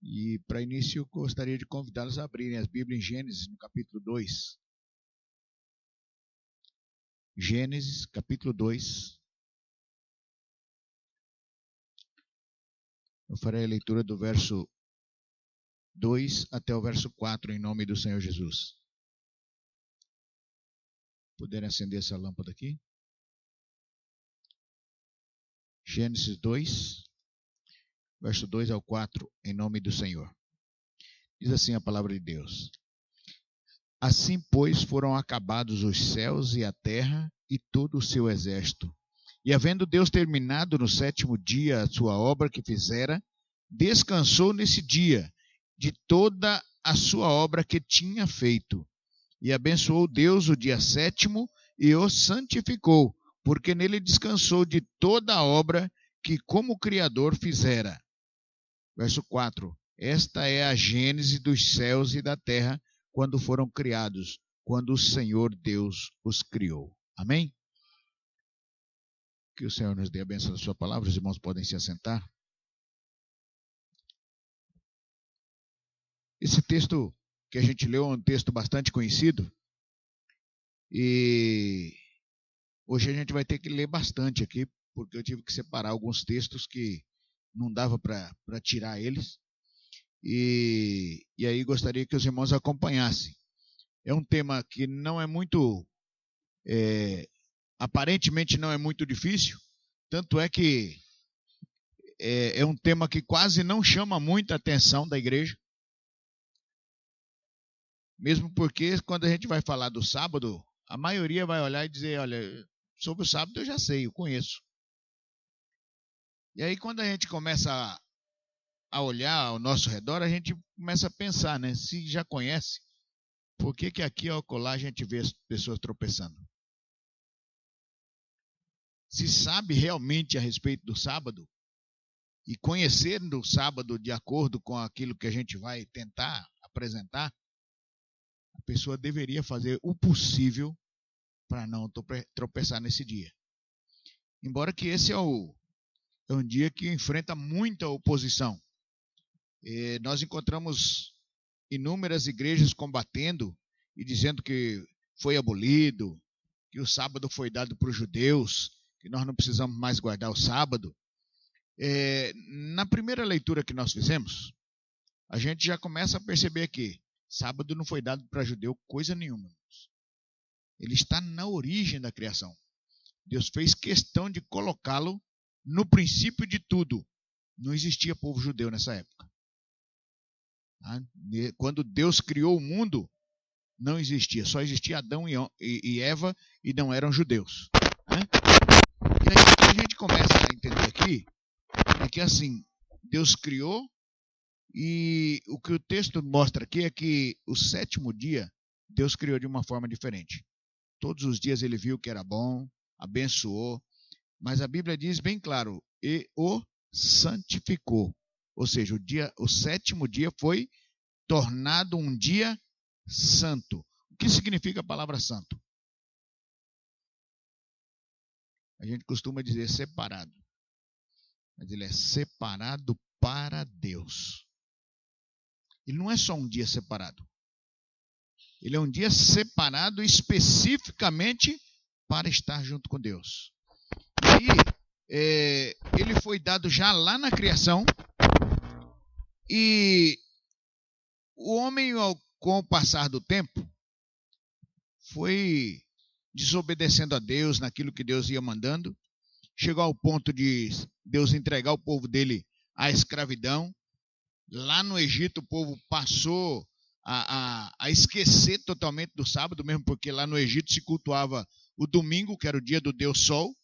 E para início, eu gostaria de convidá-los a abrirem as Bíblias em Gênesis, no capítulo 2. Gênesis, capítulo 2. Eu farei a leitura do verso 2 até o verso 4, em nome do Senhor Jesus. Puderem acender essa lâmpada aqui? Gênesis 2, verso 2 ao 4, em nome do Senhor. Diz assim a palavra de Deus. Assim, pois, foram acabados os céus e a terra e todo o seu exército. E havendo Deus terminado no sétimo dia a sua obra que fizera, descansou nesse dia de toda a sua obra que tinha feito. E abençoou Deus o dia sétimo e o santificou, porque nele descansou de toda a obra que como Criador fizera. Verso 4. Esta é a gênese dos céus e da terra, quando foram criados, quando o Senhor Deus os criou. Amém? Que o Senhor nos dê a bênção da sua palavra. Os irmãos podem se assentar. Esse texto que a gente leu é um texto bastante conhecido. E hoje a gente vai ter que ler bastante aqui, porque eu tive que separar alguns textos que não dava para tirar eles. E aí gostaria que os irmãos acompanhassem. É um tema que não é muito... aparentemente não é muito difícil, tanto é que é um tema que quase não chama muita atenção da igreja, mesmo porque quando a gente vai falar do sábado, a maioria vai olhar e dizer, olha, sobre o sábado eu já sei, eu conheço. E aí quando a gente começa a olhar ao nosso redor, a gente começa a pensar, né, se já conhece, por que aqui ao colar a gente vê as pessoas tropeçando? Se sabe realmente a respeito do sábado, e conhecendo o sábado de acordo com aquilo que a gente vai tentar apresentar, a pessoa deveria fazer o possível para não tropeçar nesse dia. Embora que esse é um dia que enfrenta muita oposição. Nós encontramos inúmeras igrejas combatendo e dizendo que foi abolido, que o sábado foi dado para os judeus, que nós não precisamos mais guardar o sábado. Na primeira leitura que nós fizemos, a gente já começa a perceber que sábado não foi dado para judeu coisa nenhuma. Ele está na origem da criação. Deus fez questão de colocá-lo no princípio de tudo. Não existia povo judeu nessa época. Quando Deus criou o mundo, não existia. Só existia Adão e Eva e não eram judeus. E aí o que a gente começa a entender aqui é que assim, Deus criou e o que o texto mostra aqui é que o sétimo dia Deus criou de uma forma diferente. Todos os dias ele viu que era bom, abençoou, mas a Bíblia diz bem claro, e o santificou. Ou seja, o sétimo dia foi tornado um dia santo. O que significa a palavra santo? A gente costuma dizer separado. Mas ele é separado para Deus. Ele não é só um dia separado. Ele é um dia separado especificamente para estar junto com Deus. E ele foi dado já lá na criação. E o homem, com o passar do tempo, foi desobedecendo a Deus naquilo que Deus ia mandando. Chegou ao ponto de Deus entregar o povo dele à escravidão. Lá no Egito, o povo passou a esquecer totalmente do sábado, mesmo porque lá no Egito se cultuava o domingo, que era o dia do Deus Sol.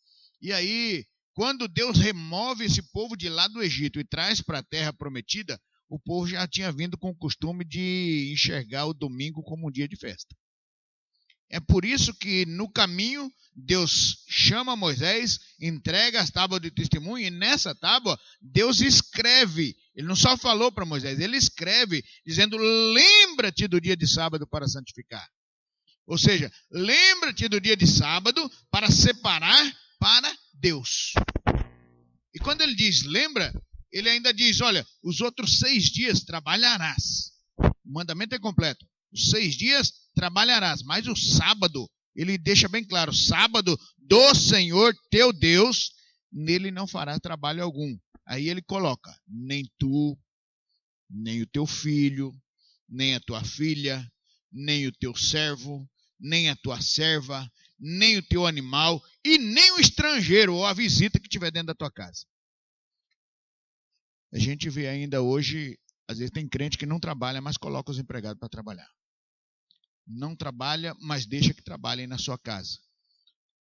E aí, quando Deus remove esse povo de lá do Egito e traz para a terra prometida, o povo já tinha vindo com o costume de enxergar o domingo como um dia de festa. É por isso que no caminho Deus chama Moisés, entrega as tábuas de testemunho, e nessa tábua Deus escreve. Ele não só falou para Moisés, ele escreve, dizendo, lembra-te do dia de sábado para santificar. Ou seja, lembra-te do dia de sábado para separar para Deus. E quando ele diz lembra, ele ainda diz, olha, os outros 6 dias trabalharás. O mandamento é completo. Os 6 dias trabalharás, mas o sábado, ele deixa bem claro, sábado do Senhor teu Deus, nele não fará trabalho algum. Aí ele coloca, nem tu, nem o teu filho, nem a tua filha, nem o teu servo, nem a tua serva, nem o teu animal, e nem o estrangeiro ou a visita que estiver dentro da tua casa. A gente vê ainda hoje, às vezes tem crente que não trabalha, mas coloca os empregados para trabalhar. Não trabalha, mas deixa que trabalhem na sua casa.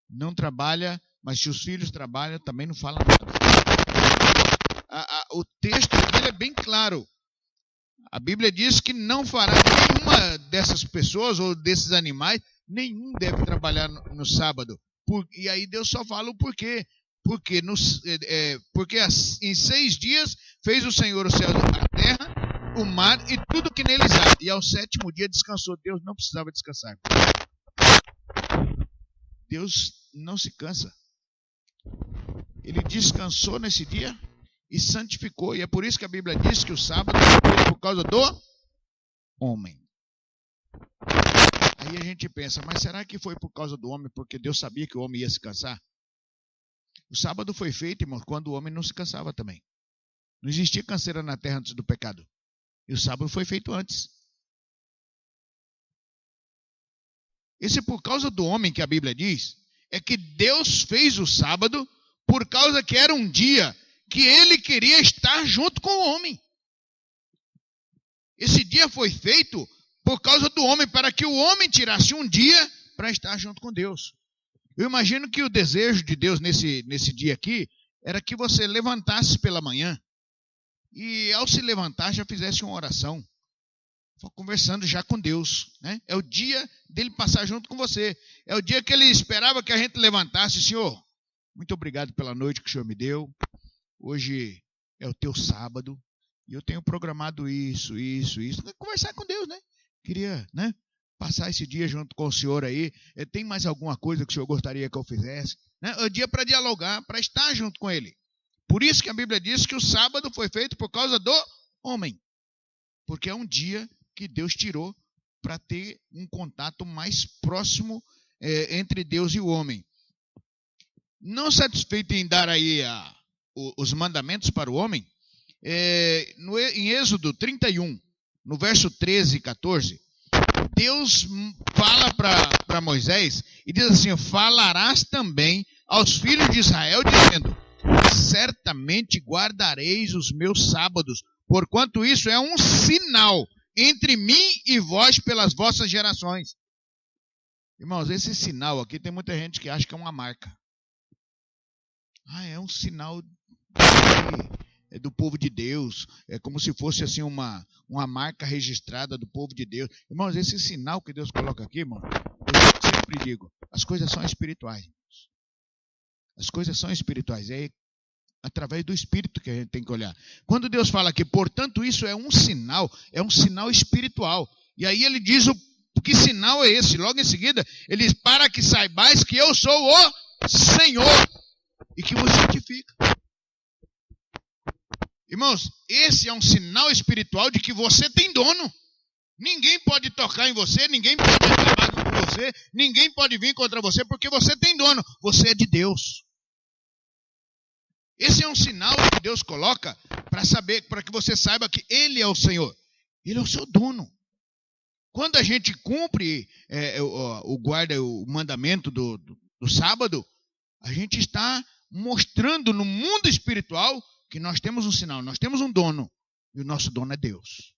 Não trabalha, mas se os filhos trabalham, também não fala nada. O texto dele é bem claro. A Bíblia diz que não fará nenhuma dessas pessoas ou desses animais, nenhum deve trabalhar no sábado. E aí Deus só fala o porquê. Porque em 6 dias fez o Senhor o céu, a terra, o mar e tudo que neles há. E ao 7º dia descansou. Deus não precisava descansar. Deus não se cansa. Ele descansou nesse dia e santificou. E é por isso que a Bíblia diz que o sábado foi por causa do homem. Aí a gente pensa, mas será que foi por causa do homem porque Deus sabia que o homem ia se cansar? O sábado foi feito, irmão, quando o homem não se cansava também. Não existia canseira na terra antes do pecado. E o sábado foi feito antes. Esse por causa do homem que a Bíblia diz, é que Deus fez o sábado por causa que era um dia que ele queria estar junto com o homem. Esse dia foi feito por causa do homem, para que o homem tirasse um dia para estar junto com Deus. Eu imagino que o desejo de Deus nesse dia aqui era que você levantasse pela manhã e ao se levantar já fizesse uma oração, conversando já com Deus, né? É o dia dele passar junto com você. É o dia que ele esperava que a gente levantasse. Senhor, muito obrigado pela noite que o Senhor me deu. Hoje é o teu sábado e eu tenho programado isso. Conversar com Deus, né? Queria, né, passar esse dia junto com o Senhor aí. Tem mais alguma coisa que o Senhor gostaria que eu fizesse? Né? É o dia para dialogar, para estar junto com Ele. Por isso que a Bíblia diz que o sábado foi feito por causa do homem. Porque é um dia que Deus tirou para ter um contato mais próximo entre Deus e o homem. Não satisfeito em dar aí os mandamentos para o homem, em Êxodo 31, no verso 13 e 14, Deus fala para Moisés e diz assim, falarás também aos filhos de Israel, dizendo, certamente guardareis os meus sábados, porquanto isso é um sinal entre mim e vós pelas vossas gerações. Irmãos, esse sinal aqui, tem muita gente que acha que é uma marca. É um sinal do povo de Deus, é como se fosse assim uma marca registrada do povo de Deus. Irmãos, esse sinal que Deus coloca aqui, irmão, eu sempre digo, as coisas são espirituais. As coisas são espirituais, é através do Espírito que a gente tem que olhar. Quando Deus fala que, portanto, isso é um sinal espiritual. E aí ele diz que sinal é esse? Logo em seguida, ele diz, para que saibais que eu sou o Senhor e que vos santifica. Irmãos, esse é um sinal espiritual de que você tem dono. Ninguém pode tocar em você, ninguém pode reclamar contra você, ninguém pode vir contra você, porque você tem dono. Você é de Deus. Esse é um sinal que Deus coloca para que você saiba que Ele é o Senhor. Ele é o seu dono. Quando a gente cumpre o mandamento do sábado, a gente está mostrando no mundo espiritual que nós temos um sinal, nós temos um dono, e o nosso dono é Deus.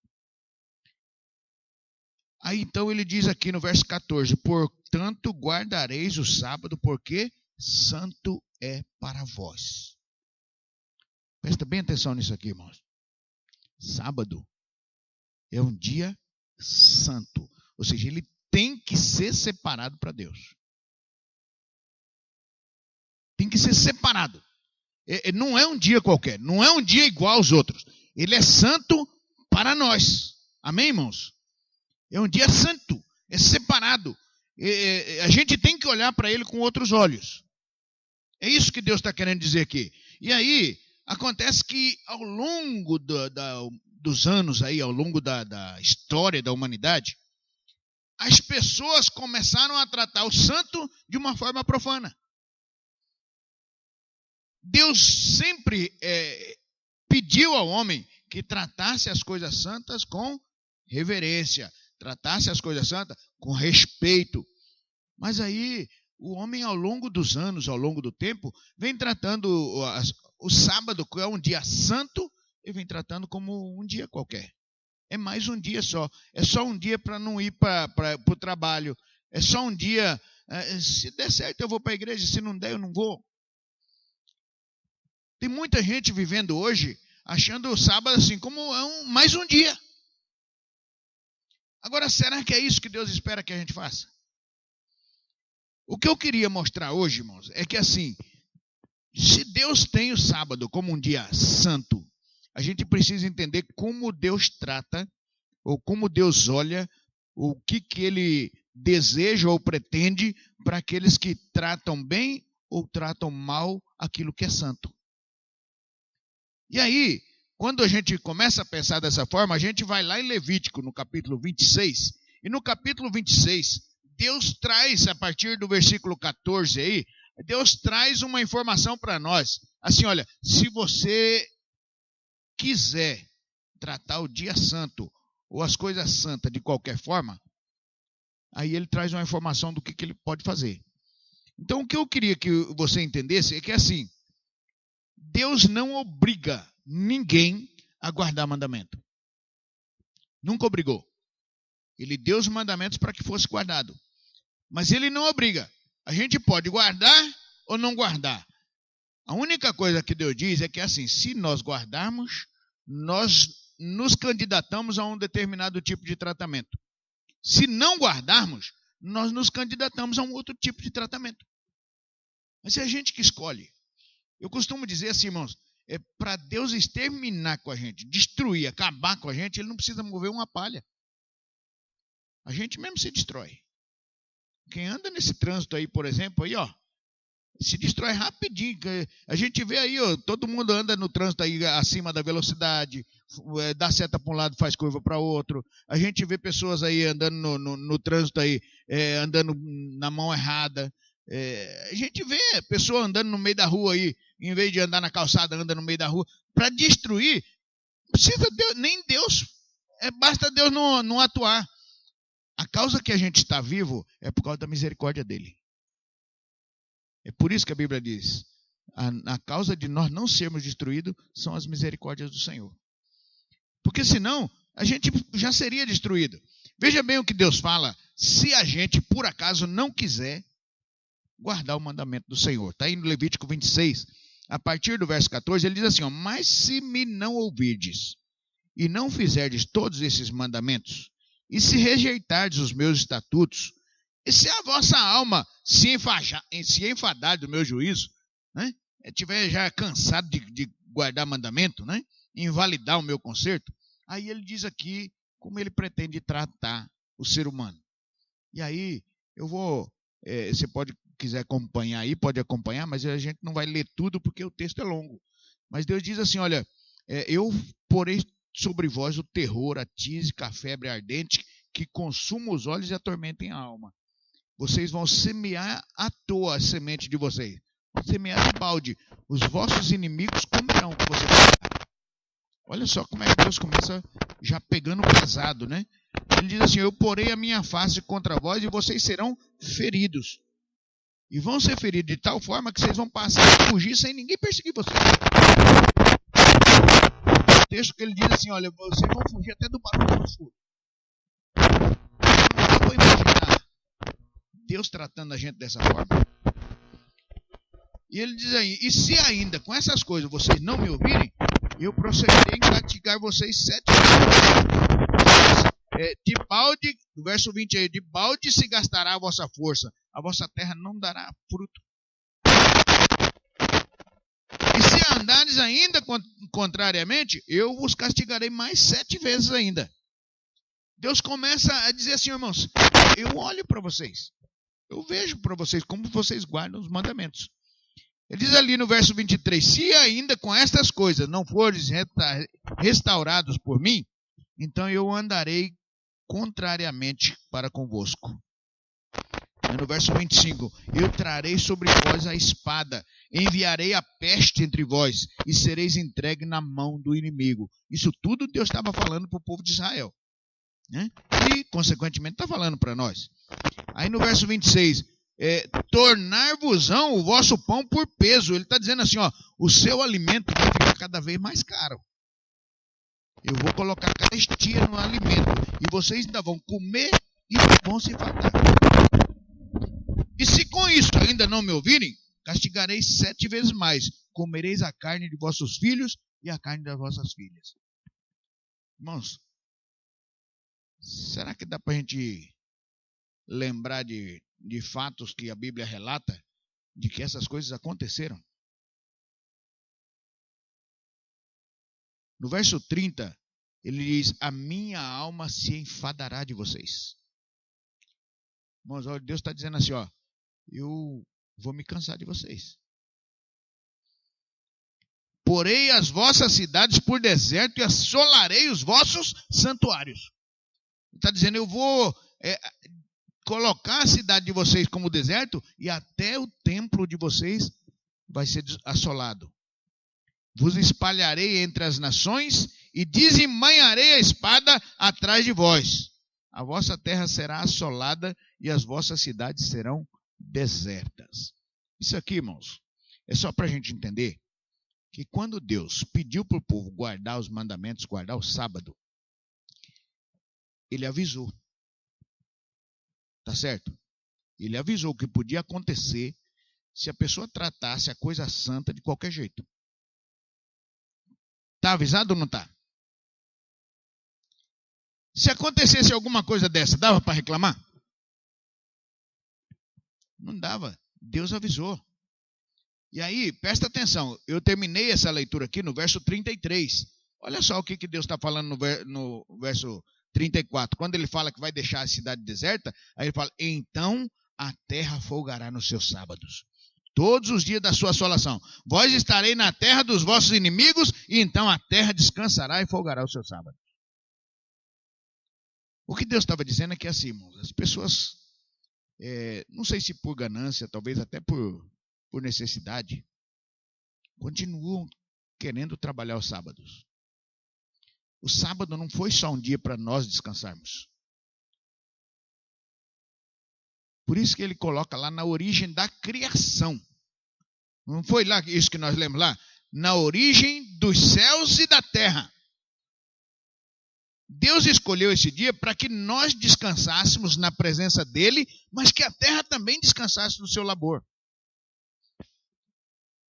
Aí então ele diz aqui no verso 14, portanto guardareis o sábado, porque santo é para vós. Presta bem atenção nisso aqui, irmãos. Sábado é um dia santo, ou seja, ele tem que ser separado para Deus. Tem que ser separado. Não é um dia qualquer, não é um dia igual aos outros. Ele é santo para nós. Amém, irmãos? É um dia santo, é separado. A gente tem que olhar para ele com outros olhos. É isso que Deus está querendo dizer aqui. E aí, acontece que ao longo dos anos aí, ao longo da história da humanidade, as pessoas começaram a tratar o santo de uma forma profana. Deus sempre pediu ao homem que tratasse as coisas santas com reverência, tratasse as coisas santas com respeito. Mas aí o homem, ao longo dos anos, ao longo do tempo, vem tratando o sábado, que é um dia santo, ele vem tratando como um dia qualquer. É mais um dia só. É só um dia para não ir para o trabalho. É só um dia. Se der certo, eu vou para a igreja. Se não der, eu não vou. Tem muita gente vivendo hoje achando o sábado assim como mais um dia. Agora, será que é isso que Deus espera que a gente faça? O que eu queria mostrar hoje, irmãos, é que assim, se Deus tem o sábado como um dia santo, a gente precisa entender como Deus trata, ou como Deus olha, o que Ele deseja ou pretende para aqueles que tratam bem ou tratam mal aquilo que é santo. E aí, quando a gente começa a pensar dessa forma, a gente vai lá em Levítico, no capítulo 26, e no capítulo 26, Deus traz, a partir do versículo 14 aí, Deus traz uma informação para nós. Assim, olha, se você quiser tratar o dia santo ou as coisas santas de qualquer forma, aí ele traz uma informação do que ele pode fazer. Então, o que eu queria que você entendesse é que, assim, Deus não obriga ninguém a guardar mandamento. Nunca obrigou. Ele deu os mandamentos para que fosse guardado. Mas ele não obriga. A gente pode guardar ou não guardar. A única coisa que Deus diz é que, assim, se nós guardarmos, nós nos candidatamos a um determinado tipo de tratamento. Se não guardarmos, nós nos candidatamos a um outro tipo de tratamento. Mas é a gente que escolhe. Eu costumo dizer assim, irmãos, para Deus exterminar com a gente, destruir, acabar com a gente, ele não precisa mover uma palha. A gente mesmo se destrói. Quem anda nesse trânsito aí, por exemplo, aí, ó, se destrói rapidinho. A gente vê aí, ó, todo mundo anda no trânsito aí acima da velocidade, dá seta para um lado, faz curva para outro. A gente vê pessoas aí andando no trânsito aí, andando na mão errada. A gente vê pessoa andando no meio da rua aí, em vez de andar na calçada, anda no meio da rua. Para destruir, não precisa Deus, nem Deus, basta Deus não atuar. A causa que a gente está vivo é por causa da misericórdia dele. É por isso que a Bíblia diz, a causa de nós não sermos destruídos são as misericórdias do Senhor. Porque senão, a gente já seria destruído. Veja bem o que Deus fala, se a gente, por acaso, não quiser guardar o mandamento do Senhor. Está aí no Levítico 26, a partir do verso 14, ele diz assim, ó, mas se me não ouvirdes e não fizerdes todos esses mandamentos, e se rejeitardes os meus estatutos, e se a vossa alma se enfadar do meu juízo, né, estiver já cansado de guardar mandamento, né, invalidar o meu conserto, aí ele diz aqui como ele pretende tratar o ser humano. E aí, eu vou, você quiser acompanhar aí, pode acompanhar, mas a gente não vai ler tudo porque o texto é longo. Mas Deus diz assim, olha, eu porei sobre vós o terror, a tísica, a febre ardente, que consuma os olhos e atormentem a alma. Vocês vão semear à toa a semente de vocês. Vão semear de balde. Os vossos inimigos comerão o que você plantar. Olha só como é que Deus começa já pegando pesado, né? Ele diz assim, eu porei a minha face contra vós e vocês serão feridos. E vão ser feridos de tal forma que vocês vão passar a fugir sem ninguém perseguir vocês. O texto que ele diz assim, olha, vocês vão fugir até do barulho do escuro. Eu vou imaginar Deus tratando a gente dessa forma. E ele diz aí, e se ainda com essas coisas vocês não me ouvirem, eu procederei em castigar vocês 7 vezes. De balde, no verso 20 aí, de balde se gastará a vossa força, a vossa terra não dará fruto. E se andares ainda contrariamente, eu vos castigarei mais 7 vezes ainda. Deus começa a dizer assim, irmãos, eu olho para vocês, eu vejo para vocês como vocês guardam os mandamentos. Ele diz ali no verso 23, se ainda com estas coisas não fores restaurados por mim, então eu andarei contrariamente para convosco. E no verso 25, eu trarei sobre vós a espada, enviarei a peste entre vós, e sereis entregue na mão do inimigo. Isso tudo Deus estava falando para o povo de Israel, né? E, consequentemente, está falando para nós. Aí no verso 26, tornar-vos-ão o vosso pão por peso. Ele está dizendo assim, ó, o seu alimento vai ficar cada vez mais caro. Eu vou colocar carestia no alimento, e vocês ainda vão comer e vão se fartar. E se com isso ainda não me ouvirem, castigarei 7 vezes mais. Comereis a carne de vossos filhos e a carne das vossas filhas. Irmãos, será que dá para a gente lembrar de fatos que a Bíblia relata de que essas coisas aconteceram? No verso 30, ele diz, a minha alma se enfadará de vocês. Irmãos, Deus está dizendo assim, ó, eu vou me cansar de vocês. Porei as vossas cidades por deserto e assolarei os vossos santuários. Ele está dizendo, eu vou colocar a cidade de vocês como deserto e até o templo de vocês vai ser assolado. Vos espalharei entre as nações e desembainharei a espada atrás de vós. A vossa terra será assolada e as vossas cidades serão desertas. Isso aqui, irmãos, é só para a gente entender que quando Deus pediu para o povo guardar os mandamentos, guardar o sábado, ele avisou. Tá certo? Ele avisou o que podia acontecer se a pessoa tratasse a coisa santa de qualquer jeito. Está avisado ou não está? Se acontecesse alguma coisa dessa, dava para reclamar? Não dava. Deus avisou. E aí, presta atenção, eu terminei essa leitura aqui no verso 33. Olha só o que Deus está falando no verso 34. Quando ele fala que vai deixar a cidade deserta, aí ele fala, então a terra folgará nos seus sábados, todos os dias da sua assolação. Vós estarei na terra dos vossos inimigos, e então a terra descansará e folgará o seu sábado. O que Deus estava dizendo é que assim, irmãos, as pessoas, não sei se por ganância, talvez até por necessidade, continuam querendo trabalhar os sábados. O sábado não foi só um dia para nós descansarmos. Por isso que ele coloca lá na origem da criação. Não foi lá isso que nós lemos lá? Na origem dos céus e da terra. Deus escolheu esse dia para que nós descansássemos na presença dele, mas que a terra também descansasse no seu labor.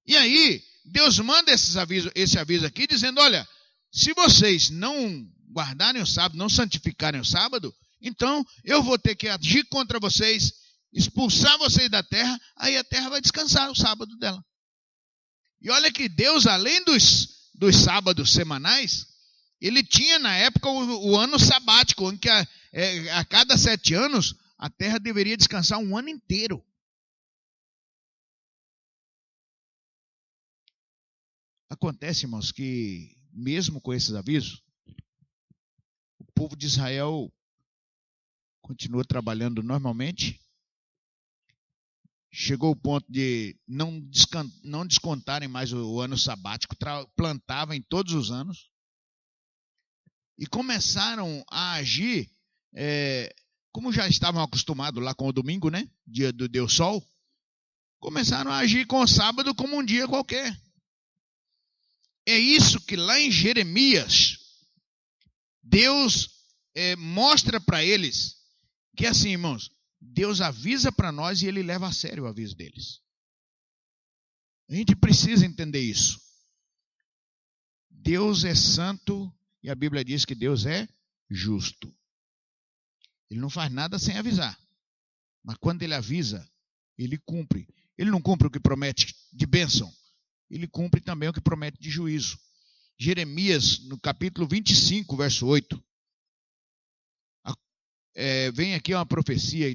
E aí, Deus manda esse aviso aqui, dizendo, olha, se vocês não guardarem o sábado, não santificarem o sábado, então eu vou ter que agir contra vocês, expulsar vocês da terra, aí a terra vai descansar o sábado dela. E olha que Deus, além dos sábados semanais, ele tinha na época o ano sabático, em que a cada 7 anos a terra deveria descansar um ano inteiro. Acontece, irmãos, que mesmo com esses avisos, o povo de Israel continua trabalhando normalmente. Chegou o ponto de não descontarem mais o ano sabático, plantavam em todos os anos. E começaram a agir, como já estavam acostumados lá com o domingo, né? Dia do Deus Sol. Começaram a agir com o sábado como um dia qualquer. É isso que lá em Jeremias, Deus mostra para eles que assim, irmãos, Deus avisa para nós e ele leva a sério o aviso deles. A gente precisa entender isso. Deus é santo e a Bíblia diz que Deus é justo. Ele não faz nada sem avisar. Mas quando ele avisa, ele cumpre. Ele não cumpre o que promete de bênção. Ele cumpre também o que promete de juízo. Jeremias, no capítulo 25, verso 8. Vem aqui uma profecia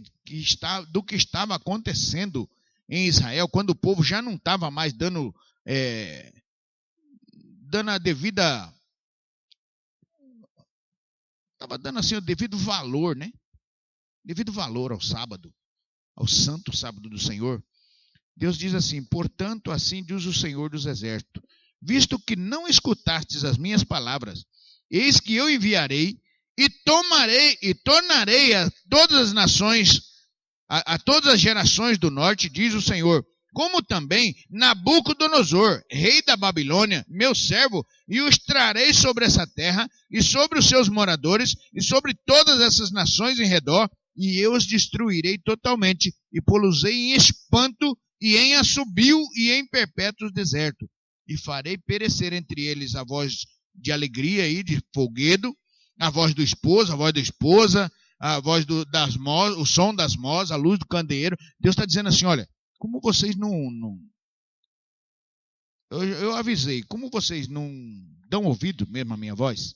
do que estava acontecendo em Israel, quando o povo já não estava mais dando a devida... Estava dando assim o devido valor, né? Devido valor ao sábado, ao santo sábado do Senhor. Deus diz assim: portanto, assim diz o Senhor dos Exércitos, visto que não escutastes as minhas palavras, eis que eu enviarei e tornarei a todas as nações, a todas as gerações do norte, diz o Senhor, como também Nabucodonosor, rei da Babilônia, meu servo, e os trarei sobre essa terra, e sobre os seus moradores, e sobre todas essas nações em redor, e eu os destruirei totalmente, e pô-los-ei em espanto, e em assobio, e em perpétuo deserto. E farei perecer entre eles a voz de alegria e de folguedo, a voz do esposo, a voz da esposa, a voz das mós, o som das mós, a luz do candeeiro. Deus está dizendo assim, olha, como vocês não eu avisei, como vocês não dão ouvido mesmo à minha voz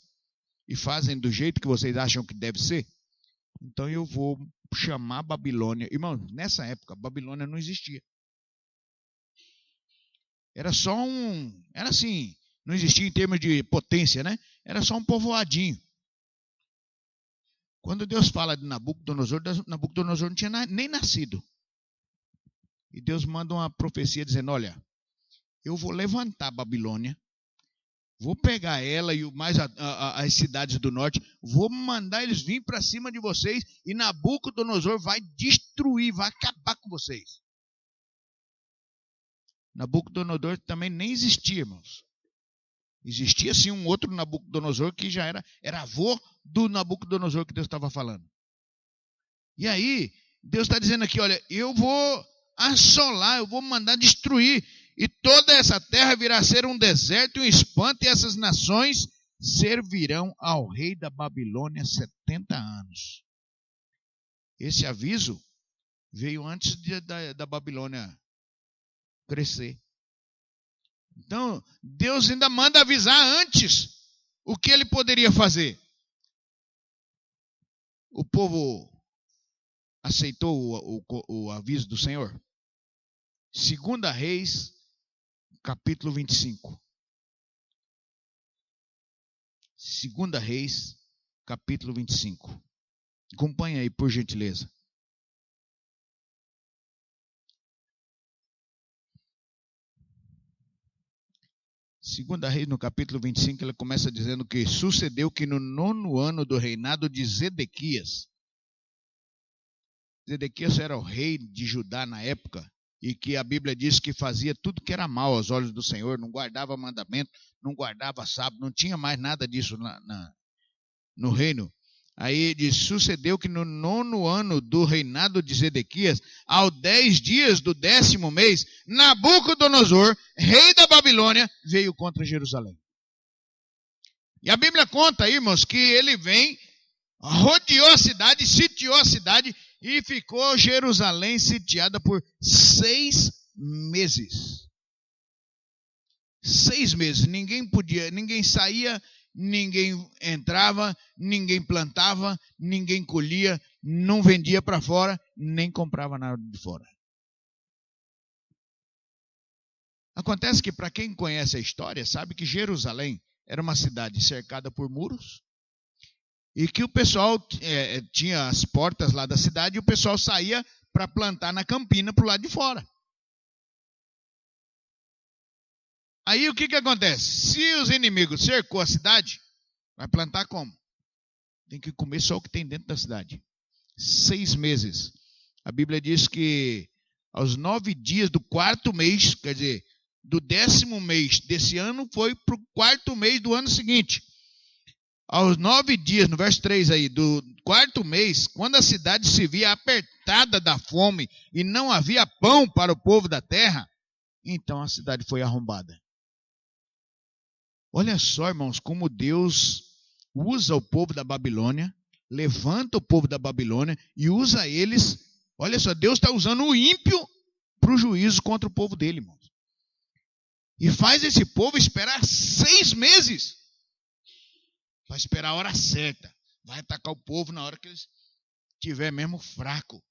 e fazem do jeito que vocês acham que deve ser, então eu vou chamar a Babilônia. Irmão, nessa época, a Babilônia não existia. Era assim, não existia em termos de potência, né? Era só um povoadinho. Quando Deus fala de Nabucodonosor, Nabucodonosor não tinha nem nascido. E Deus manda uma profecia dizendo, olha, eu vou levantar a Babilônia, vou pegar ela e mais as cidades do norte, vou mandar eles vir para cima de vocês e Nabucodonosor vai destruir, vai acabar com vocês. Nabucodonosor também nem existia, irmãos. Existia sim um outro Nabucodonosor que já era avô do Nabucodonosor que Deus estava falando. E aí, Deus está dizendo aqui, olha, eu vou assolar, eu vou mandar destruir, e toda essa terra virá a ser um deserto e um espanto, e essas nações servirão ao rei da Babilônia 70 anos. Esse aviso veio antes da Babilônia crescer. Então, Deus ainda manda avisar antes o que ele poderia fazer. O povo aceitou o aviso do Senhor? 2 Reis, capítulo 25. 2 Reis, capítulo 25. Acompanhe aí, por gentileza. 2 Reis, no capítulo 25, ele começa dizendo que sucedeu que no 9º ano do reinado de Zedequias era o rei de Judá na época, e que a Bíblia diz que fazia tudo que era mal aos olhos do Senhor, não guardava mandamento, não guardava sábado, não tinha mais nada disso no reino. Aí diz, sucedeu que no 9º ano do reinado de Zedequias, aos 10 dias do 10º mês, Nabucodonosor, rei da Babilônia, veio contra Jerusalém. E a Bíblia conta, irmãos, que ele vem, rodeou a cidade, sitiou a cidade, e ficou Jerusalém sitiada por 6 meses. 6 meses, ninguém saía, ninguém entrava, ninguém plantava, ninguém colhia, não vendia para fora, nem comprava nada de fora. Acontece que, para quem conhece a história, sabe que Jerusalém era uma cidade cercada por muros, e que o pessoal tinha as portas lá da cidade, e o pessoal saía para plantar na campina para o lado de fora. Aí o que acontece? Se os inimigos cercou a cidade, vai plantar como? Tem que comer só o que tem dentro da cidade. 6 meses. A Bíblia diz que aos 9 dias do 4º mês, quer dizer, do 10º mês desse ano, foi para o 4º mês do ano seguinte. Aos 9 dias, no verso 3 aí, do 4º mês, quando a cidade se via apertada da fome e não havia pão para o povo da terra, então a cidade foi arrombada. Olha só, irmãos, como Deus usa o povo da Babilônia, levanta o povo da Babilônia e usa eles. Olha só, Deus está usando o ímpio para o juízo contra o povo dele, irmãos. E faz esse povo esperar 6 meses. Vai esperar a hora certa. Vai atacar o povo na hora que eles estiver mesmo fraco.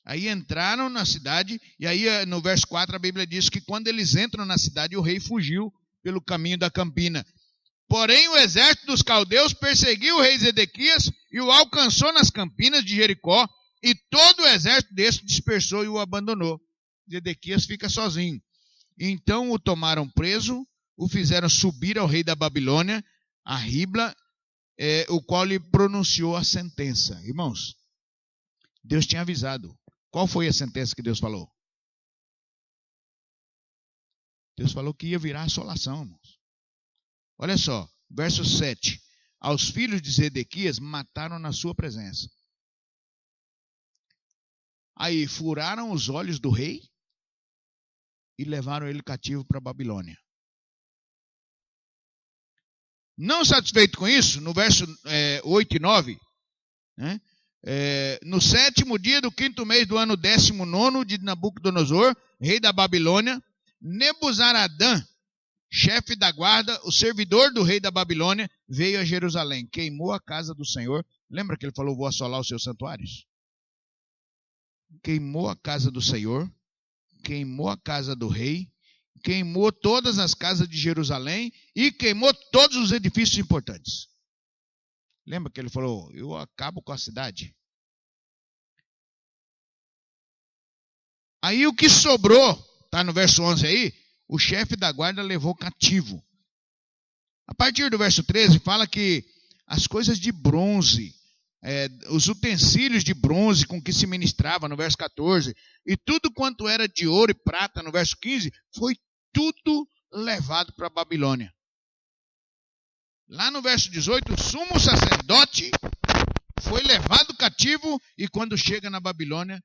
Aí entraram na cidade, e aí no verso 4 a Bíblia diz que quando eles entram na cidade, o rei fugiu pelo caminho da campina. Porém, o exército dos caldeus perseguiu o rei Zedequias e o alcançou nas campinas de Jericó, e todo o exército desse dispersou e o abandonou. Zedequias fica sozinho. Então o tomaram preso, o fizeram subir ao rei da Babilônia, a Ribla, o qual lhe pronunciou a sentença. Irmãos, Deus tinha avisado. Qual foi a sentença que Deus falou? Deus falou que ia virar assolação, irmãos. Olha só, verso 7. Aos filhos de Zedequias mataram na sua presença. Aí furaram os olhos do rei e levaram ele cativo para a Babilônia. Não satisfeito com isso, no verso 8 e 9, né? No 7º dia do 5º mês do ano 19º de Nabucodonosor, rei da Babilônia, Nebuzaradã, chefe da guarda, o servidor do rei da Babilônia, veio a Jerusalém, queimou a casa do Senhor. Lembra que ele falou, vou assolar os seus santuários? Queimou a casa do Senhor, queimou a casa do rei, queimou todas as casas de Jerusalém e queimou todos os edifícios importantes. Lembra que ele falou, eu acabo com a cidade? Aí o que sobrou, está no verso 11 aí, o chefe da guarda levou cativo. A partir do verso 13 fala que as coisas de bronze, os utensílios de bronze com que se ministrava, no verso 14, e tudo quanto era de ouro e prata, no verso 15, foi tudo levado para a Babilônia. Lá no verso 18, o sumo sacerdote foi levado cativo e quando chega na Babilônia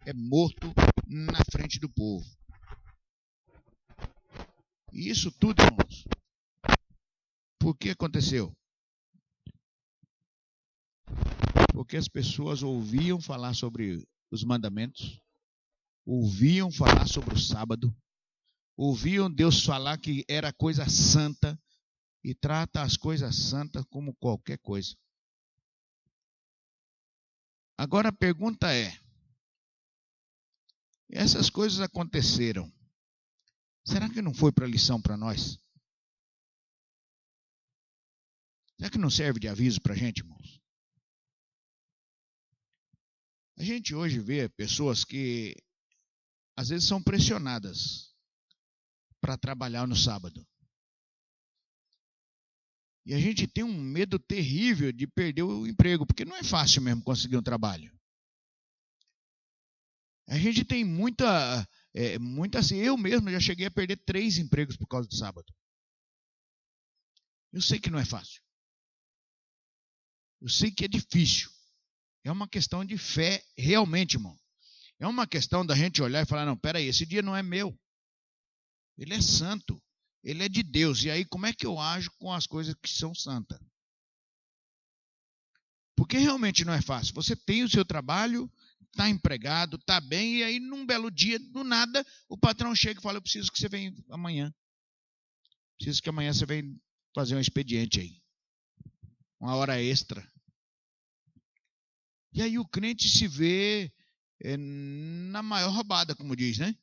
é morto na frente do povo. E isso tudo, irmãos, por que aconteceu? Porque as pessoas ouviam falar sobre os mandamentos, ouviam falar sobre o sábado, ouviam Deus falar que era coisa santa e trata as coisas santas como qualquer coisa. Agora a pergunta é, essas coisas aconteceram, será que não foi para lição para nós? Será que não serve de aviso para a gente, irmãos? A gente hoje vê pessoas que às vezes são pressionadas para trabalhar no sábado. E a gente tem um medo terrível de perder o emprego, porque não é fácil mesmo conseguir um trabalho. A gente tem muita assim, eu mesmo já cheguei a perder 3 empregos por causa do sábado. Eu sei que não é fácil. Eu sei que é difícil. É uma questão de fé, realmente, irmão. É uma questão da gente olhar e falar, não, peraí, esse dia não é meu. Ele é santo. Ele é de Deus. E aí, como é que eu ajo com as coisas que são santas? Porque realmente não é fácil. Você tem o seu trabalho, está empregado, está bem, e aí num belo dia, do nada, o patrão chega e fala, eu preciso que você venha amanhã. Preciso que amanhã você venha fazer um expediente aí. Uma hora extra. E aí o crente se vê na maior roubada, como diz, né?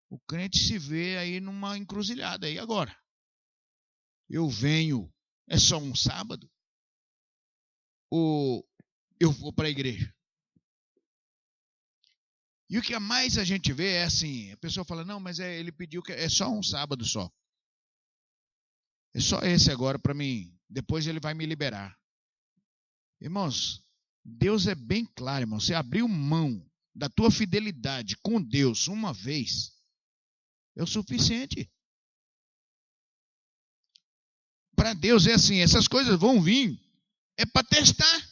O crente se vê aí numa encruzilhada. E agora? Eu venho, é só um sábado? Ou eu vou para a igreja? E o que mais a gente vê é assim, a pessoa fala, não, mas ele pediu que é só um sábado só. É só esse agora para mim, depois ele vai me liberar. Irmãos, Deus é bem claro, irmão. Você abriu mão da tua fidelidade com Deus uma vez, é o suficiente. Para Deus é assim, essas coisas vão vir, é para testar.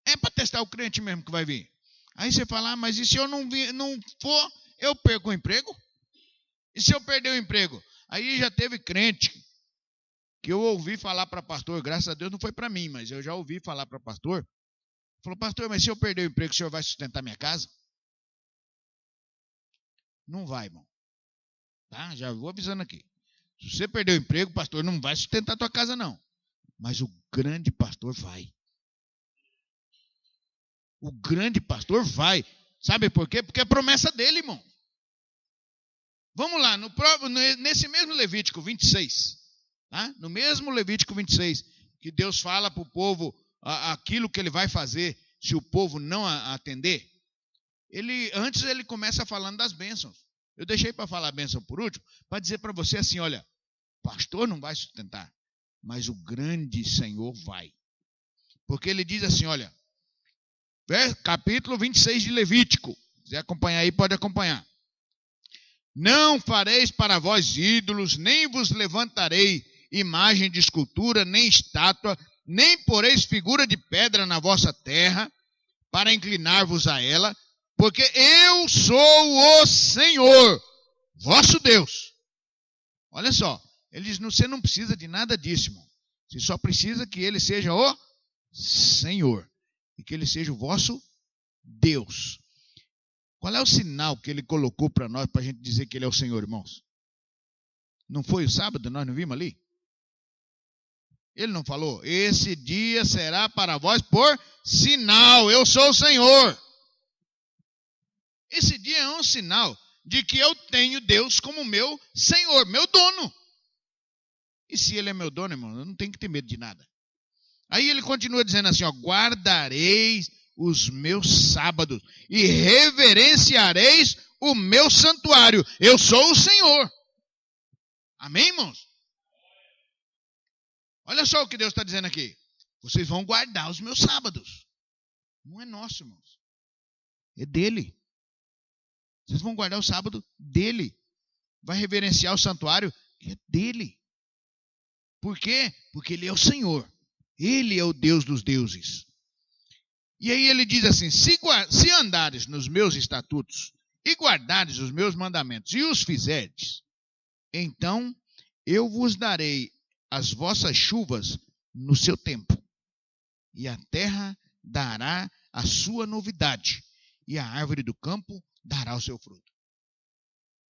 É para testar o crente mesmo que vai vir. Aí você fala, mas e se eu não for, eu perco o emprego? E se eu perder o emprego? Aí já teve crente que eu ouvi falar para pastor, graças a Deus não foi para mim, mas eu já ouvi falar para pastor. Falou, pastor, mas se eu perder o emprego, o senhor vai sustentar minha casa? Não vai, irmão. Tá? Já vou avisando aqui. Se você perder o emprego, pastor, não vai sustentar a tua casa, não. Mas o grande pastor vai. O grande pastor vai. Sabe por quê? Porque é promessa dele, irmão. Vamos lá, nesse mesmo Levítico 26, tá? No mesmo Levítico 26, que Deus fala para o povo aquilo que ele vai fazer se o povo não atender. Antes ele começa falando das bênçãos. Eu deixei para falar a bênção por último, para dizer para você assim, olha, pastor não vai sustentar, mas o grande Senhor vai. Porque ele diz assim, olha, capítulo 26 de Levítico, se quiser acompanhar aí, pode acompanhar. Não fareis para vós ídolos, nem vos levantarei imagem de escultura, nem estátua, nem poreis figura de pedra na vossa terra, para inclinar-vos a ela, porque eu sou o Senhor, vosso Deus. Olha só, ele diz, você não precisa de nada disso, irmão. Você só precisa que ele seja o Senhor, e que ele seja o vosso Deus. Qual é o sinal que ele colocou para nós, para a gente dizer que ele é o Senhor, irmãos? Não foi o sábado, nós não vimos ali? Ele não falou, esse dia será para vós por sinal, eu sou o Senhor. Esse dia é um sinal de que eu tenho Deus como meu Senhor, meu dono. E se ele é meu dono, irmão, eu não tenho que ter medo de nada. Aí ele continua dizendo assim, ó, guardareis os meus sábados e reverenciareis o meu santuário. Eu sou o Senhor. Amém, irmãos? Olha só o que Deus está dizendo aqui. Vocês vão guardar os meus sábados. Não é nosso, irmãos. É dele. Vocês vão guardar o sábado dele. Vai reverenciar o santuário que é dele. Por quê? Porque ele é o Senhor. Ele é o Deus dos deuses. E aí ele diz assim, se andares nos meus estatutos e guardares os meus mandamentos e os fizerdes, então eu vos darei as vossas chuvas no seu tempo, e a terra dará a sua novidade, e a árvore do campo dará o seu fruto.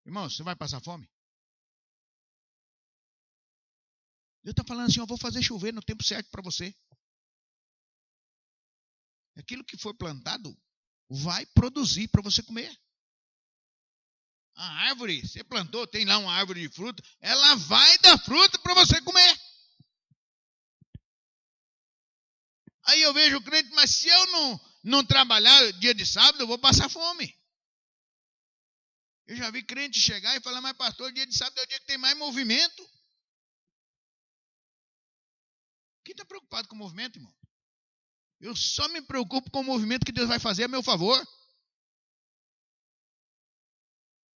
Irmãos, você vai passar fome? Deus está falando assim, eu vou fazer chover no tempo certo para você. Aquilo que for plantado vai produzir para você comer. A árvore, você plantou, tem lá uma árvore de fruta, ela vai dar fruta para você comer. Aí eu vejo o crente, mas se eu não trabalhar dia de sábado, eu vou passar fome. Eu já vi crente chegar e falar, mas pastor, dia de sábado é o dia que tem mais movimento. Quem está preocupado com o movimento, irmão? Eu só me preocupo com o movimento que Deus vai fazer a meu favor.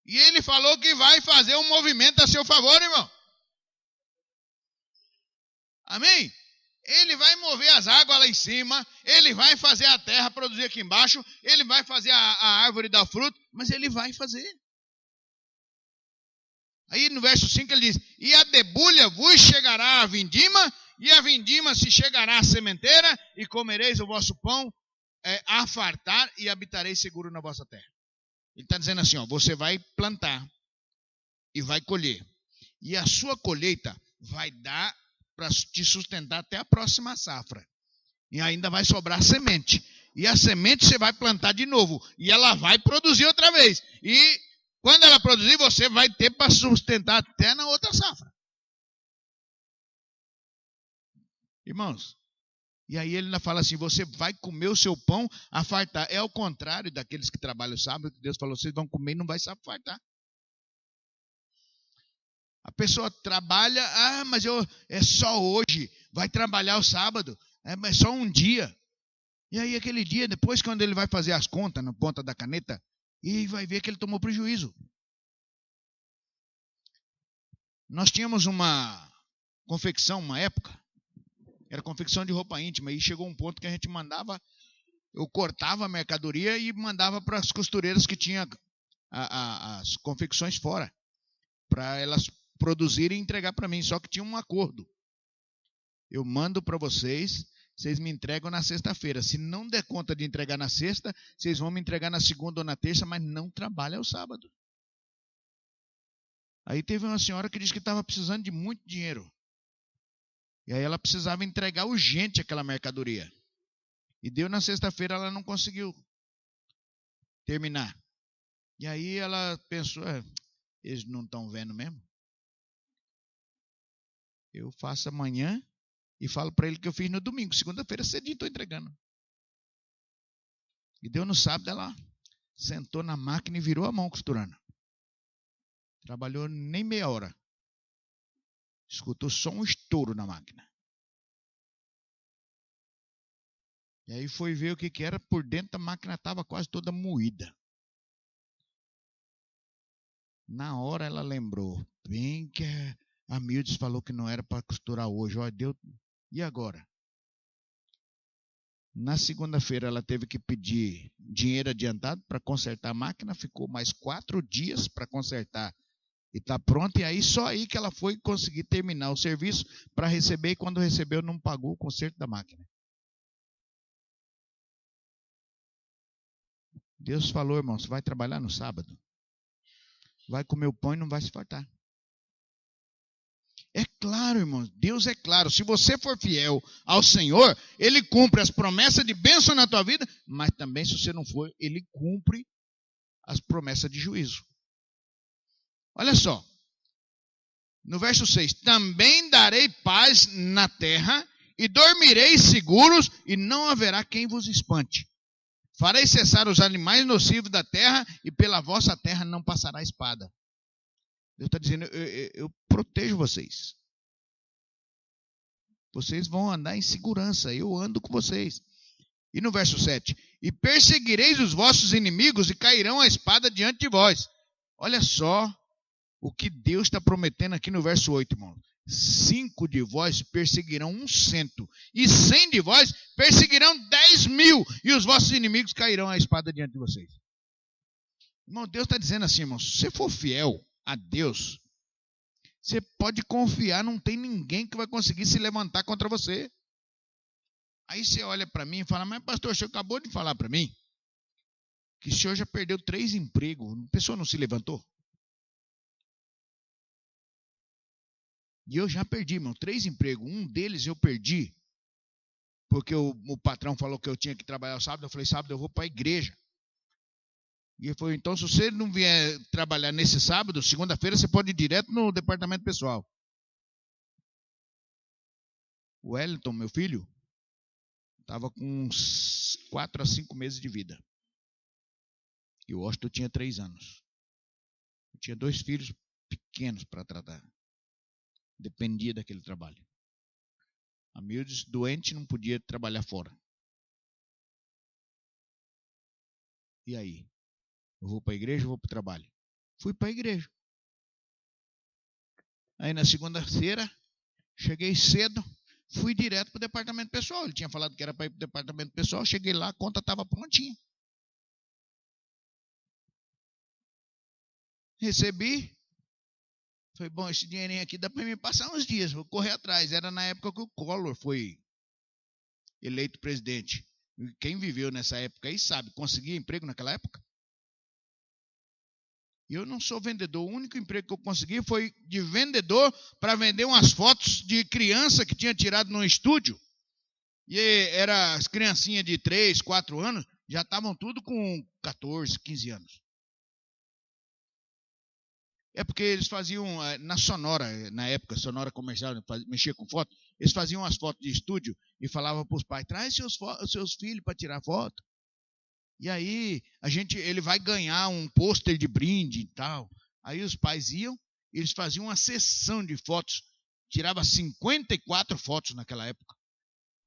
E ele falou que vai fazer um movimento a seu favor, irmão. Amém? Ele vai mover as águas lá em cima, ele vai fazer a terra produzir aqui embaixo, ele vai fazer a árvore dar fruto, mas ele vai fazer. Aí no verso 5 ele diz, e a debulha vos chegará a vindima, e a vindima se chegará à sementeira, e comereis o vosso pão a fartar, e habitareis seguro na vossa terra. Ele está dizendo assim, ó, você vai plantar e vai colher. E a sua colheita vai dar para te sustentar até a próxima safra. E ainda vai sobrar semente. E a semente você vai plantar de novo. E ela vai produzir outra vez. E quando ela produzir, você vai ter para sustentar até na outra safra. Irmãos, e aí ele ainda fala assim, você vai comer o seu pão a fartar. É ao contrário daqueles que trabalham sábado, que Deus falou, vocês vão comer e não vai saber fartar. A pessoa trabalha, mas é só hoje, vai trabalhar o sábado, é só um dia. E aí aquele dia, depois quando ele vai fazer as contas na ponta da caneta, e vai ver que ele tomou prejuízo. Nós tínhamos uma confecção, uma época, era confecção de roupa íntima, e chegou um ponto que a gente eu cortava a mercadoria e mandava para as costureiras que tinham as confecções fora, para elas produzirem e entregar para mim, só que tinha um acordo. Eu mando para vocês me entregam na sexta-feira. Se não der conta de entregar na sexta, vocês vão me entregar na segunda ou na terça, mas não trabalha ao sábado. Aí teve uma senhora que disse que estava precisando de muito dinheiro. E aí ela precisava entregar urgente aquela mercadoria. E deu na sexta-feira, ela não conseguiu terminar. E aí ela pensou, eles não estão vendo mesmo? Eu faço amanhã e falo para ele que eu fiz no domingo. Segunda-feira cedinho estou entregando. E deu no sábado, ela sentou na máquina e virou a mão costurando. Trabalhou nem meia hora. Escutou só um estouro na máquina. E aí foi ver o que era. Por dentro a máquina estava quase toda moída. Na hora ela lembrou. Bem que a Mildes falou que não era para costurar hoje. Olha, deu. E agora? Na segunda-feira ela teve que pedir dinheiro adiantado para consertar a máquina. Ficou mais 4 dias para consertar. E está pronta. E aí só aí que ela foi conseguir terminar o serviço para receber. E quando recebeu não pagou o conserto da máquina. Deus falou, irmão, você vai trabalhar no sábado. Vai comer o pão e não vai se fartar. É claro, irmão, Deus é claro. Se você for fiel ao Senhor, Ele cumpre as promessas de bênção na tua vida, mas também, se você não for, Ele cumpre as promessas de juízo. Olha só, no verso 6, também darei paz na terra, e dormireis seguros, e não haverá quem vos espante. Farei cessar os animais nocivos da terra, e pela vossa terra não passará espada. Deus está dizendo, eu protejo vocês. Vocês vão andar em segurança, eu ando com vocês. E no verso 7, e perseguireis os vossos inimigos, e cairão a espada diante de vós. Olha só o que Deus está prometendo aqui no verso 8, irmão. 5 de vós perseguirão 100, e 100 de vós perseguirão 10.000, e os vossos inimigos cairão a espada diante de vocês. Irmão, Deus está dizendo assim, irmão, se você for fiel a Deus, você pode confiar, não tem ninguém que vai conseguir se levantar contra você. Aí você olha para mim e fala, mas pastor, o senhor acabou de falar para mim que o senhor já perdeu 3 empregos, a pessoa não se levantou? E eu já perdi, irmão, 3 empregos. Um deles eu perdi porque o patrão falou que eu tinha que trabalhar sábado. Eu falei, sábado eu vou para a igreja. E ele falou, então se você não vier trabalhar nesse sábado, segunda-feira você pode ir direto no departamento pessoal. O Wellington, meu filho, estava com uns 4 a 5 meses de vida. E o Washington tinha 3 anos. Eu tinha 2 filhos pequenos para tratar. Dependia daquele trabalho. A Mildes, doente, não podia trabalhar fora. E aí? Eu vou para a igreja ou vou para o trabalho? Fui para a igreja. Aí na segunda-feira, cheguei cedo, fui direto para o departamento pessoal. Ele tinha falado que era para ir para o departamento pessoal. Cheguei lá, a conta estava prontinha. Recebi. Falei, bom, esse dinheirinho aqui dá para me passar uns dias, vou correr atrás. Era na época que o Collor foi eleito presidente. Quem viveu nessa época aí sabe, conseguia emprego naquela época? Eu não sou vendedor, o único emprego que eu consegui foi de vendedor para vender umas fotos de criança que tinha tirado no estúdio. E era as criancinhas de 3, 4 anos, já estavam tudo com 14, 15 anos. É porque eles faziam, na Sonora, na época, Sonora comercial, mexia com foto, eles faziam as fotos de estúdio e falavam para os pais, traz seus filhos para tirar foto. E aí, ele vai ganhar um pôster de brinde e tal. Aí os pais iam, eles faziam uma sessão de fotos, tirava 54 fotos naquela época.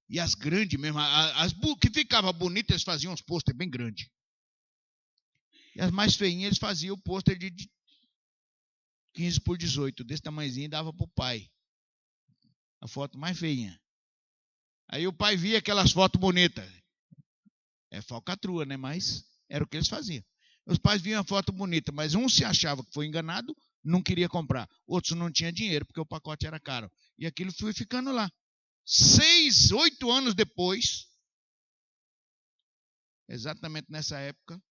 E as grandes mesmo, as que ficavam bonitas, eles faziam uns pôster bem grandes. E as mais feinhas, eles faziam o pôster de 15 por 18, desse tamanhozinho, e dava para o pai. A foto mais feinha. Aí o pai via aquelas fotos bonitas. É falcatrua, né? Mas era o que eles faziam. Os pais viam a foto bonita, mas um se achava que foi enganado, não queria comprar. Outros não tinham dinheiro, porque o pacote era caro. E aquilo foi ficando lá. 6, 8 anos depois, exatamente nessa época,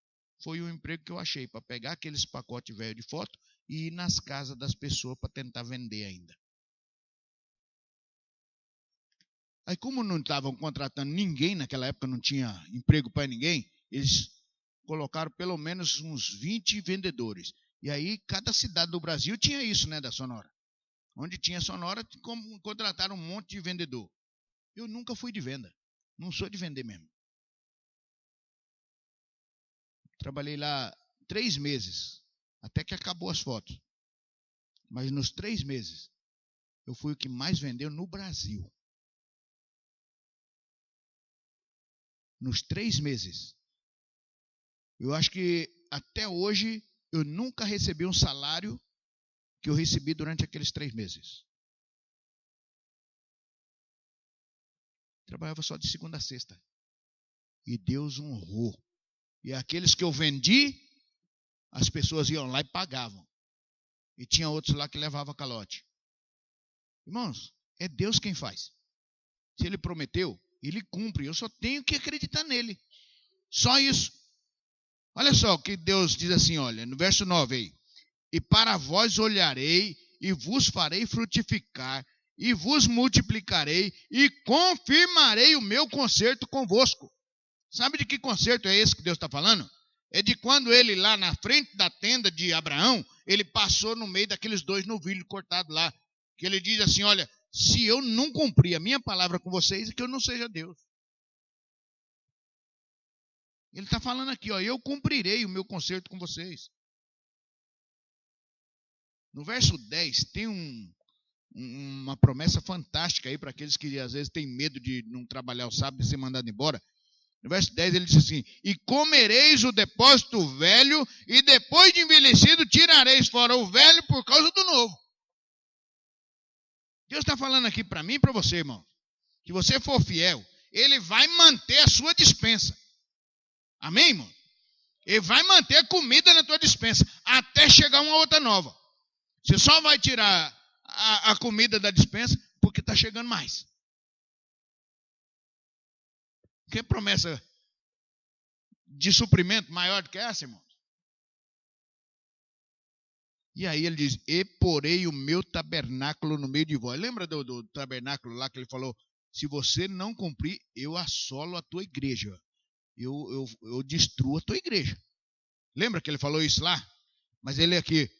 foi o emprego que eu achei, para pegar aqueles pacotes velhos de foto e ir nas casas das pessoas para tentar vender ainda. Aí, como não estavam contratando ninguém, naquela época não tinha emprego para ninguém, eles colocaram pelo menos uns 20 vendedores. E aí, cada cidade do Brasil tinha isso, né, da Sonora. Onde tinha Sonora, contrataram um monte de vendedor. Eu nunca fui de venda. Não sou de vender mesmo. Trabalhei lá 3 meses, até que acabou as fotos. Mas nos 3 meses, eu fui o que mais vendeu no Brasil. Nos 3 meses. Eu acho que até hoje eu nunca recebi um salário que eu recebi durante aqueles 3 meses. Trabalhava só de segunda a sexta. E Deus honrou. E aqueles que eu vendi, as pessoas iam lá e pagavam. E tinha outros lá que levavam calote. Irmãos, é Deus quem faz. Se Ele prometeu, Ele cumpre. Eu só tenho que acreditar nele. Só isso. Olha só o que Deus diz assim, olha, no verso 9 aí. E para vós olharei e vos farei frutificar e vos multiplicarei e confirmarei o meu concerto convosco. Sabe de que concerto é esse que Deus está falando? É de quando ele lá na frente da tenda de Abraão, ele passou no meio daqueles 2 novilhos cortados lá. Que ele diz assim, olha, se eu não cumprir a minha palavra com vocês, é que eu não seja Deus. Ele está falando aqui, ó, eu cumprirei o meu concerto com vocês. No verso 10 tem uma promessa fantástica aí para aqueles que às vezes têm medo de não trabalhar o sábado e ser mandado embora. No verso 10 ele diz assim, e comereis o depósito velho e depois de envelhecido tirareis fora o velho por causa do novo. Deus está falando aqui para mim e para você, irmão. Se você for fiel, Ele vai manter a sua despensa. Amém, irmão? Ele vai manter a comida na tua despensa até chegar uma outra nova. Você só vai tirar a comida da despensa porque está chegando mais. Que promessa de suprimento maior do que essa, irmão? E aí ele diz, e porei o meu tabernáculo no meio de vós. Lembra do tabernáculo lá que ele falou, se você não cumprir, eu assolo a tua igreja. Eu destruo a tua igreja. Lembra que ele falou isso lá? Mas ele aqui,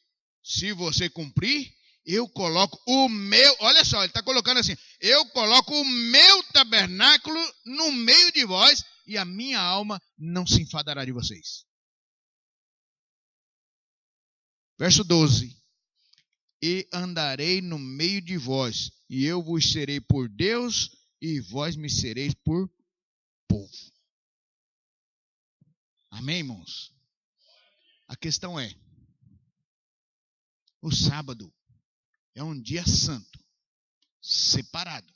se você cumprir, eu coloco o meu, olha só, ele está colocando assim, eu coloco o meu tabernáculo no meio de vós e a minha alma não se enfadará de vocês. Verso 12, e andarei no meio de vós, e eu vos serei por Deus, e vós me sereis por povo. Amém, irmãos? A questão é, o sábado é um dia santo, separado.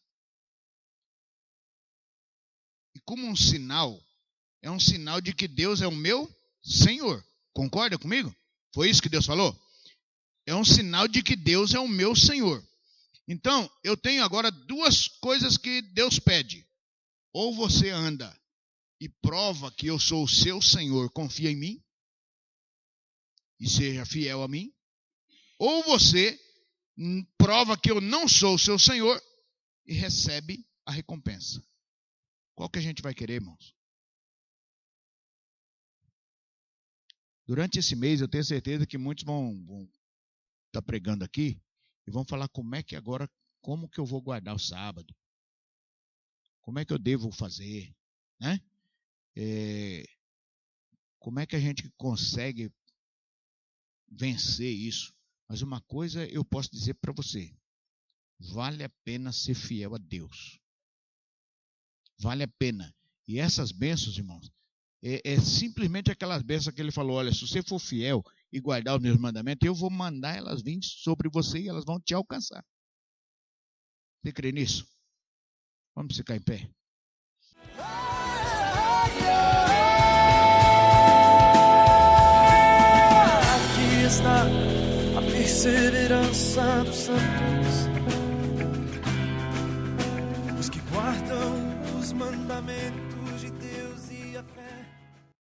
E como um sinal, é um sinal de que Deus é o meu Senhor. Concorda comigo? Foi isso que Deus falou? É um sinal de que Deus é o meu Senhor. Então, eu tenho agora 2 coisas que Deus pede. Ou você anda e prova que eu sou o seu Senhor, confia em mim, e seja fiel a mim. Ou você prova que eu não sou o seu Senhor e recebe a recompensa. Qual que a gente vai querer, irmãos? Durante esse mês, eu tenho certeza que muitos vão estar pregando aqui e vão falar como que eu vou guardar o sábado? Como é que eu devo fazer? Né? Como é que a gente consegue vencer isso? Mas uma coisa eu posso dizer para você, vale a pena ser fiel a Deus. Vale a pena. E essas bênçãos, irmãos, é simplesmente aquelas bênçãos que ele falou, olha, se você for fiel e guardar os meus mandamentos, eu vou mandar elas vir sobre você e elas vão te alcançar. Você crê nisso? Vamos ficar em pé. Aqui está a perseverança dos santos.